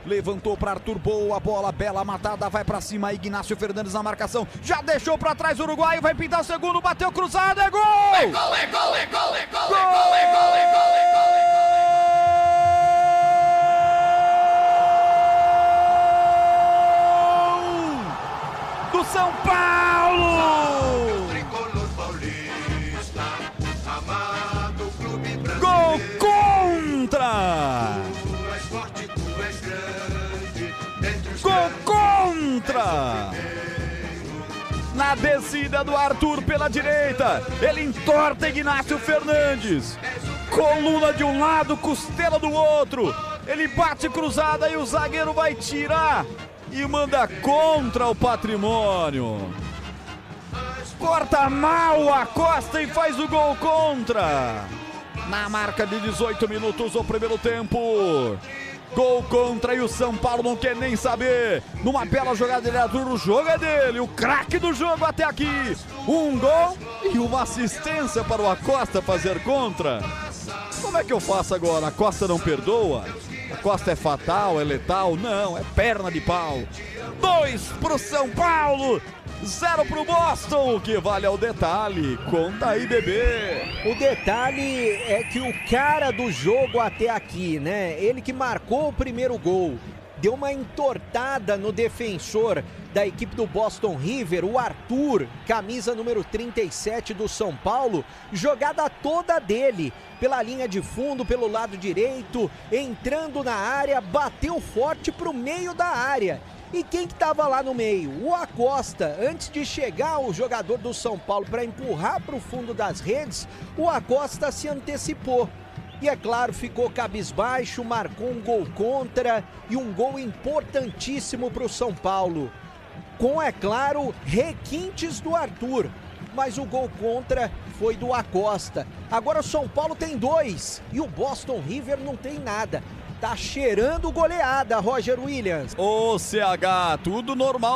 levantou para Arthur, boa bola, bela matada, vai para cima, Ignácio Fernandes na marcação, já deixou para trás o uruguaio, vai pintar o segundo, bateu cruzado, é gol! É gol, é gol, é gol, é gol, é gol, é gol, é gol, é gol, é gol! Do São Paulo! Tricolor paulista, amado clube brasileiro. Gol contra! Tu és forte, tu és grande, dentre os Gol grandes contra! Na descida do Arthur pela direita, ele entorta Ignácio Fernandes. Coluna de um lado, costela do outro. Ele bate cruzada e o zagueiro vai tirar e manda contra o Patrimônio. Corta mal a Costa e faz o gol contra. Na marca de 18 minutos do primeiro tempo. Gol contra e o São Paulo não quer nem saber. Numa bela jogada de Arthur, o jogo é dele, o craque do jogo até aqui. Um gol e uma assistência para o Acosta fazer contra. Como é que eu faço agora? A Costa não perdoa? A Costa é fatal, é letal? Não, é perna de pau. 2 para o São Paulo, 0 para o Boston, que vale ao detalhe. Conta aí, bebê. O detalhe é que o cara do jogo até aqui, né? Ele que marcou o primeiro gol, deu uma entortada no defensor da equipe do Boston River, o Arthur, camisa número 37 do São Paulo, jogada toda dele, pela linha de fundo, pelo lado direito, entrando na área, bateu forte pro meio da área. E quem que estava lá no meio? O Acosta. Antes de chegar o jogador do São Paulo para empurrar para o fundo das redes, o Acosta se antecipou. E é claro, ficou cabisbaixo, marcou um gol contra e um gol importantíssimo para o São Paulo. Com, é claro, requintes do Arthur, mas o gol contra foi do Acosta. Agora o São Paulo tem 2 e o Boston River não tem nada. Tá cheirando goleada, Roger Williams. Ô CH, tudo normal.